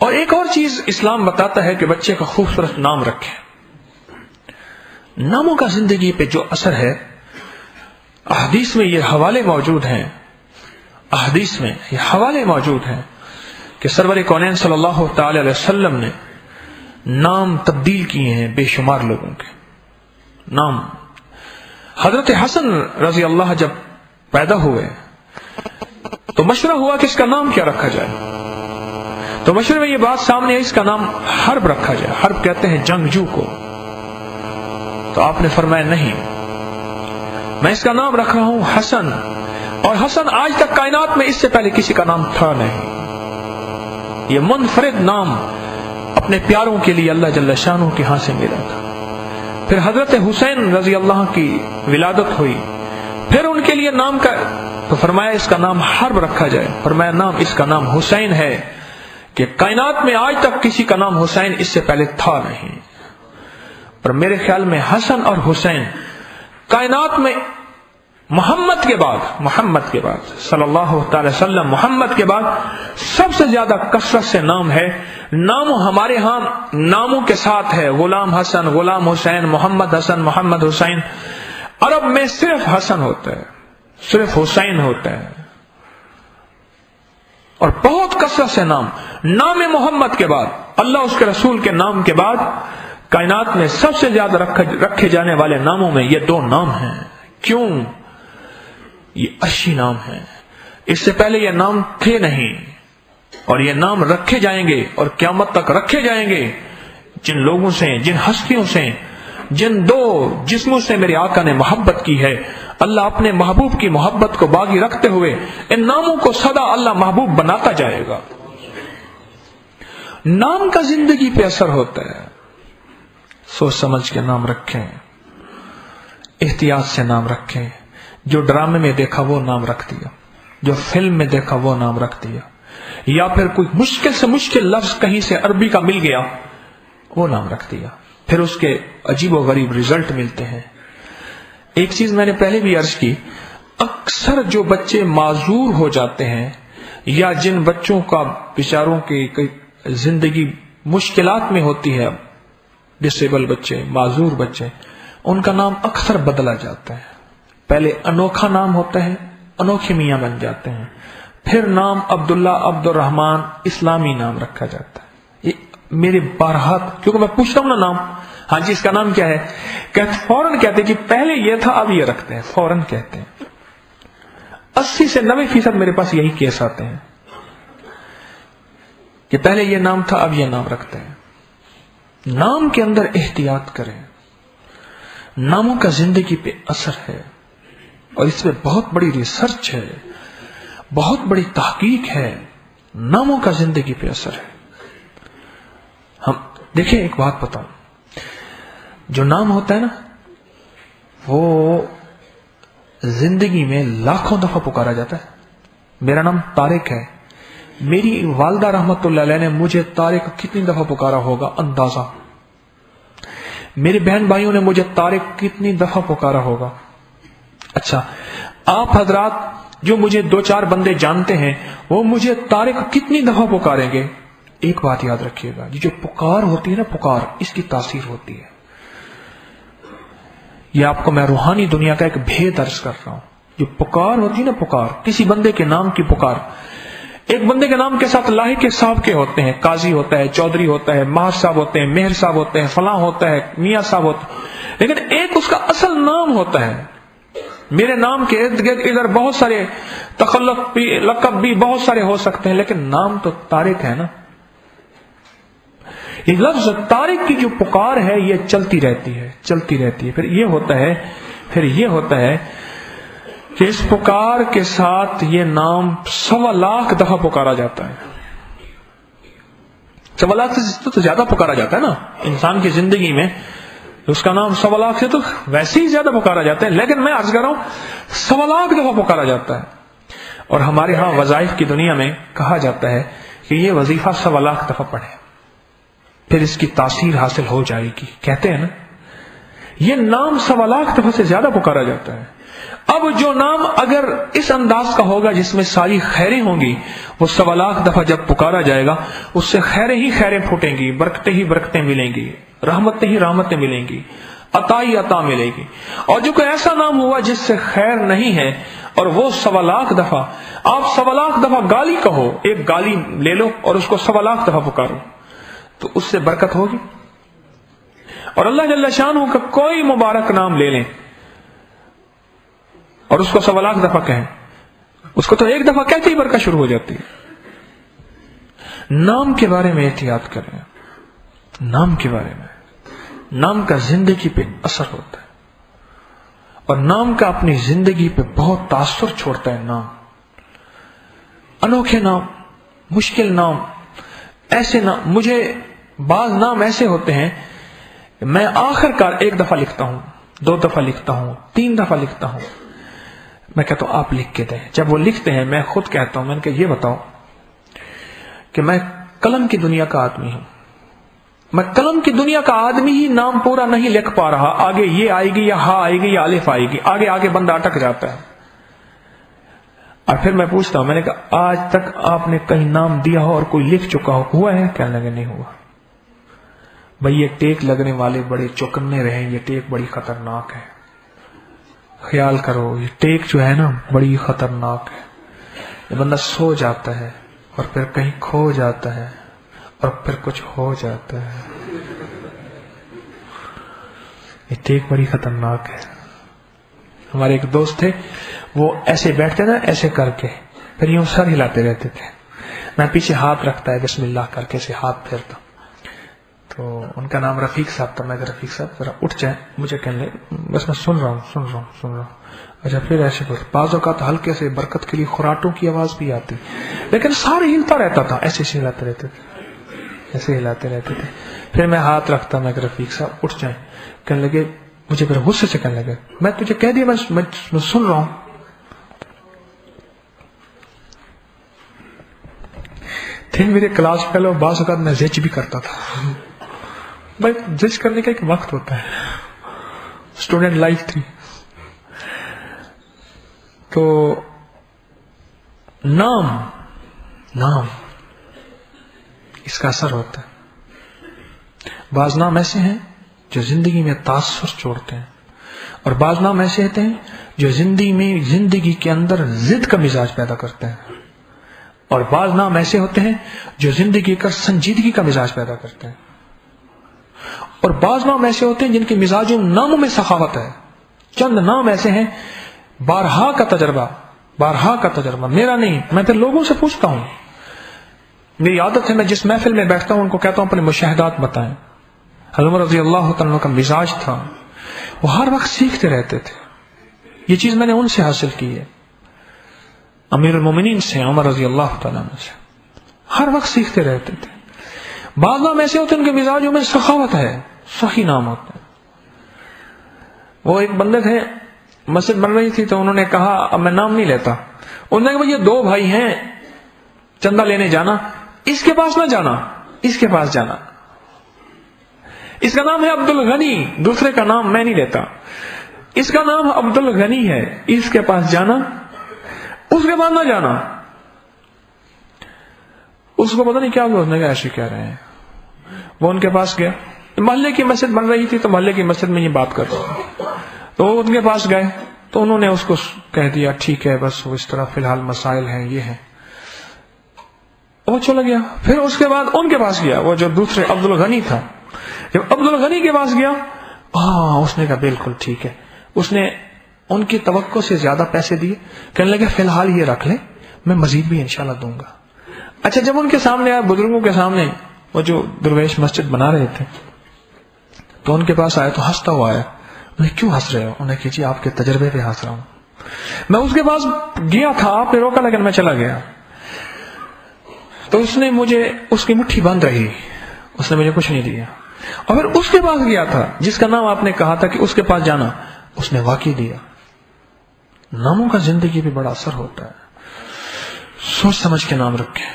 اور ایک اور چیز اسلام بتاتا ہے کہ بچے کا خوبصورت نام رکھیں. ناموں کا زندگی پہ جو اثر ہے، احادیث میں یہ حوالے موجود ہیں، احادیث میں یہ حوالے موجود ہیں کہ سرور کونین صلی اللہ تعالی علیہ وسلم نے نام تبدیل کیے ہیں بے شمار لوگوں کے نام. حضرت حسن رضی اللہ جب پیدا ہوئے تو مشورہ ہوا کہ اس کا نام کیا رکھا جائے. تو مشورے میں یہ بات سامنے ہے اس کا نام حرب رکھا جائے. حرب کہتے ہیں جنگجو کو. تو آپ نے فرمایا نہیں، میں اس کا نام رکھ رہا ہوں حسن. اور حسن آج تک کائنات میں اس سے پہلے کسی کا نام تھا نہیں. یہ منفرد نام اپنے پیاروں کے لیے اللہ جل شانہ کے ہاں سے ملا تھا. پھر حضرت حسین رضی اللہ کی ولادت ہوئی، پھر ان کے لیے نام کا تو فرمایا اس کا نام حرب رکھا جائے. فرمایا نام اس کا نام حسین ہے کہ کائنات میں آج تک کسی کا نام حسین اس سے پہلے تھا نہیں. پر میرے خیال میں حسن اور حسین کائنات میں محمد کے بعد صلی اللہ تعالی وسلم، محمد کے بعد سب سے زیادہ کثرت سے نام ہے. نام ہمارے ہاں ناموں کے ساتھ ہے، غلام حسن، غلام حسین، محمد حسن، محمد حسین. عرب میں صرف حسن ہوتا ہے، صرف حسین ہوتا ہے. اور بہت کثرت سے نام محمد کے بعد، اللہ اس کے رسول کے نام کے بعد کائنات میں سب سے زیادہ رکھے جانے والے ناموں میں یہ دو نام ہیں. کیوں؟ یہ اچھی نام ہے. اس سے پہلے یہ نام تھے نہیں، اور یہ نام رکھے جائیں گے اور قیامت تک رکھے جائیں گے. جن لوگوں سے، جن ہستیوں سے، جن دو جسموں سے میرے آقا نے محبت کی ہے، اللہ اپنے محبوب کی محبت کو باقی رکھتے ہوئے ان ناموں کو سدا اللہ محبوب بناتا جائے گا. نام کا زندگی پہ اثر ہوتا ہے. سوچ سمجھ کے نام رکھیں، احتیاط سے نام رکھیں. جو ڈرامے میں دیکھا وہ نام رکھ دیا، جو فلم میں دیکھا وہ نام رکھ دیا، یا پھر کوئی مشکل سے مشکل لفظ کہیں سے عربی کا مل گیا وہ نام رکھ دیا. پھر اس کے عجیب و غریب رزلٹ ملتے ہیں. ایک چیز میں نے پہلے بھی عرض کی، اکثر جو بچے معذور ہو جاتے ہیں یا جن بچوں کا بیچاروں کی زندگی مشکلات میں ہوتی ہے، ڈسیبل بچے، معذور بچے، ان کا نام اکثر بدلا جاتا ہے. پہلے انوکھا نام ہوتا ہے، انوکھے میاں بن جاتے ہیں. پھر نام عبداللہ، عبد الرحمان اسلامی نام رکھا جاتا ہے. یہ میرے بارہا، کیونکہ میں پوچھتا ہوں نا نام، ہاں جی اس کا نام کیا ہے، فوراً کہتے ہیں کہ پہلے یہ تھا اب یہ رکھتے ہیں. فوراً کہتے ہیں. 80 سے 90% میرے پاس یہی کیس آتے ہیں کہ پہلے یہ نام تھا اب یہ نام رکھتے ہیں. نام کے اندر احتیاط کریں. ناموں کا زندگی پہ اثر ہے، اور اس میں بہت بڑی ریسرچ ہے، بہت بڑی تحقیق ہے. ناموں کا زندگی پہ اثر ہے. ہم دیکھیں ایک بات بتاؤں، جو نام ہوتا ہے نا وہ زندگی میں لاکھوں دفعہ پکارا جاتا ہے. میرا نام طارق ہے، میری والدہ رحمت اللہ علیہ نے مجھے طارق کتنی دفعہ پکارا ہوگا اندازہ. میرے بہن بھائیوں نے مجھے طارق کتنی دفعہ پکارا ہوگا. اچھا، آپ حضرات جو مجھے 2-4 بندے جانتے ہیں وہ مجھے طارق کتنی دفعہ پکاریں گے. ایک بات یاد رکھیے گا، یہ جو پکار ہوتی ہے نا، پکار، اس کی تاثیر ہوتی ہے. یہ آپ کو میں روحانی دنیا کا ایک بھید عرض کر رہا ہوں. جو پکار ہوتی ہے نا، پکار، کسی بندے کے نام کی پکار. ایک بندے کے نام کے ساتھ لاحق صاحب کے ہوتے ہیں، قاضی ہوتا ہے، چودھری ہوتا ہے، ماہر صاحب ہوتے ہیں، مہر صاحب ہوتے ہیں، فلاں ہوتا ہے، میاں صاحب ہوتا ہے، لیکن ایک اس کا اصل نام ہوتا ہے. میرے نام کے ارد گرد ادھر بہت سارے تخلق بھی، لقب بھی بہت سارے ہو سکتے ہیں، لیکن نام تو طارق ہے نا. یہ لفظ طارق کی جو پکار ہے یہ چلتی رہتی ہے، چلتی رہتی ہے. پھر یہ ہوتا ہے کہ اس پکار کے ساتھ یہ نام 1.25 لاکھ دفعہ پکارا جاتا ہے. 1.25 لاکھ سے تو زیادہ پکارا جاتا ہے نا انسان کی زندگی میں. اس کا نام 1.25 لاکھ سے تو ویسے ہی زیادہ پکارا جاتا ہے، لیکن میں عرض کر رہا ہوں 1.25 لاکھ دفعہ پکارا جاتا ہے. اور ہمارے ہاں وظائف کی دنیا میں کہا جاتا ہے کہ یہ وظیفہ 1.25 لاکھ دفعہ پڑھے پھر اس کی تاثیر حاصل ہو جائے گی. کہتے ہیں نا، یہ نام 1.25 لاکھ دفعہ سے زیادہ پکارا جاتا ہے. اب جو نام اگر اس انداز کا ہوگا جس میں ساری خیریں ہوں گی، وہ 1.25 لاکھ دفعہ جب پکارا جائے گا اس سے خیریں ہی خیریں پھوٹیں گی، برکتیں ہی برکتیں ملیں گی، رحمتیں ہی رحمتیں ملیں گی، عطا ہی عطا ملے گی۔ اور جو کوئی ایسا نام ہوا جس سے خیر نہیں ہے اور وہ 1.25 لاکھ دفعہ، آپ 1.25 لاکھ دفعہ گالی کہو، ایک گالی لے لو اور اس کو 1.25 لاکھ دفعہ پکارو تو اس سے برکت ہوگی۔ اور اللہ جل شانہ کا کوئی مبارک نام لے لیں اور اس کو 1.25 لاکھ دفعہ کہیں، اس کو تو ایک دفعہ کہتے ہی برکت شروع ہو جاتی ہے۔ نام کے بارے میں احتیاط کریں، نام کے بارے میں، نام کا زندگی پہ اثر ہوتا ہے اور نام کا اپنی زندگی پہ بہت تاثر چھوڑتا ہے۔ نام، انوکھے نام، مشکل نام، ایسے نام، مجھے بعض نام ایسے ہوتے ہیں میں آخر کار 1 دفعہ لکھتا ہوں، 2 دفعہ لکھتا ہوں، 3 دفعہ لکھتا ہوں، میں کہتا ہوں آپ لکھ کے دیں۔ جب وہ لکھتے ہیں میں خود کہتا ہوں، میں نے کہا یہ بتاؤ کہ میں قلم کی دنیا کا آدمی ہوں، میں قلم کی دنیا کا آدمی ہی نام پورا نہیں لکھ پا رہا، آگے یہ آئے گی یا ہا آئے گی یا الف آئے گی، آگے آگے بندہ اٹک جاتا ہے۔ اور پھر میں پوچھتا ہوں، میں نے کہا آج تک آپ نے کہیں نام دیا ہو اور کوئی لکھ چکا ہو، ہوا ہے؟ کہنے لگے نہیں ہوا۔ بھئی یہ ٹیک لگنے والے بڑے چوکنے رہے، یہ ٹیک بڑی خطرناک ہے، خیال کرو یہ ٹیک جو ہے نا بڑی خطرناک ہے، یہ بندہ سو جاتا ہے اور پھر کہیں کھو جاتا ہے اور پھر کچھ ہو جاتا ہے، یہ ٹیک بڑی خطرناک ہے۔ ہمارے ایک دوست تھے، وہ ایسے بیٹھتے نا ایسے کر کے پھر یوں سر ہلاتے رہتے تھے، میں پیچھے ہاتھ رکھتا ہے بسم اللہ کر کے سے ہاتھ پھیرتا، تو ان کا نام رفیق صاحب تھا، میں کہ رفیق صاحب ذرا اٹھ جائیں، مجھے کہنے لگے بس میں سن رہا ہوں۔ اچھا پھر ایسے بول، بعض اوقات ہلکے سے برکت کے لیے خراٹوں کی آواز بھی آتی، لیکن سارے ہلتا رہتا تھا، ایسے ہلاتے رہتے تھے، ایسے ہلاتے رہتے تھے۔ پھر میں ہاتھ رکھتا، میں کہ رفیق صاحب اٹھ جائیں، کہنے لگے مجھے پھر غصے سے کہنے لگے میں تجھے کہہ دیا میں سن رہا ہوں۔ تھے میرے کلاس فیلو، بعض اوقات میں زچ بھی کرتا تھا، بھائی زچ کرنے کا ایک وقت ہوتا ہے، اسٹوڈنٹ لائف تھی۔ تو نام اس کا اثر ہوتا ہے۔ بعض نام ایسے ہیں جو زندگی میں تاثر چھوڑتے ہیں اور بعض نام ایسے ہوتے ہیں جو زندگی کے اندر ضد کا مزاج پیدا کرتے ہیں، اور بعض نام ایسے ہوتے ہیں جو زندگی کا سنجیدگی کا مزاج پیدا کرتے ہیں، اور بعض نام ایسے ہوتے ہیں جن کے مزاجوں ناموں میں سخاوت ہے۔ چند نام ایسے ہیں، بارہا کا تجربہ میرا نہیں، میں پھر لوگوں سے پوچھتا ہوں، میری عادت ہے میں جس محفل میں بیٹھتا ہوں ان کو کہتا ہوں اپنے مشاہدات بتائیں۔ حضرت عمر رضی اللہ تعالیٰ کا مزاج تھا، وہ ہر وقت سیکھتے رہتے تھے، یہ چیز میں نے ان سے حاصل کی ہے، امیر المومنین سے، عمر رضی اللہ تعالیٰ سے، ہر وقت سیکھتے رہتے تھے۔ بعض نام ایسے ہوتے ہیں ان کے مزاجوں میں سخاوت ہے، صحیح نام ہوتا ہے۔ وہ ایک بندے تھے، مسجد بن رہی تھی تو انہوں نے کہا، اب میں نام نہیں لیتا، انہوں نے کہا یہ 2 بھائی ہیں، چندہ لینے جانا، اس کے پاس نہ جانا، اس کے پاس جانا، اس کا نام ہے عبد الغنی، دوسرے کا نام میں نہیں لیتا، اس کا نام عبد الغنی ہے، اس کے پاس جانا، اس کے بعد نہ جانا۔ اس کو پتہ نہیں کیا اس نے کہا ایسے کہہ رہے ہیں۔ وہ ان کے پاس گیا، محلے کی مسجد بن رہی تھی تو محلے کی مسجد میں یہ بات کر رہا ہوں، تو وہ ان کے پاس گئے تو انہوں نے اس کو کہہ دیا ٹھیک ہے بس وہ اس طرح فی الحال مسائل ہیں یہ ہیں، وہ چلا گیا۔ پھر اس کے بعد ان کے پاس گیا، وہ جو دوسرے عبد الغنی تھا، جب عبد الغنی کے پاس گیا، اس نے کہا بالکل ٹھیک ہے، اس نے ان کی توقع سے زیادہ پیسے دیے، کہنے لگے فی الحال یہ رکھ لیں، میں مزید بھی انشاءاللہ دوں گا۔ اچھا جب ان کے سامنے آیا، بزرگوں کے سامنے، وہ جو درویش مسجد بنا رہے تھے، تو ان کے پاس آیا تو ہنستا ہوا آیا، انہیں کیوں ہنس رہے ہو؟ انہیں کہ جی آپ کے تجربے پہ ہنس رہا ہوں، میں اس کے پاس گیا تھا، آپ نے روکا لیکن میں چلا گیا، تو اس نے مجھے، اس کی مٹھی بند رہی، اس نے مجھے کچھ نہیں دیا، اور پھر اس کے پاس گیا تھا جس کا نام آپ نے کہا تھا کہ اس کے پاس جانا، اس نے واقعی دیا۔ ناموں کا زندگی پہ بڑا اثر ہوتا ہے، سوچ سمجھ کے نام رکھیں۔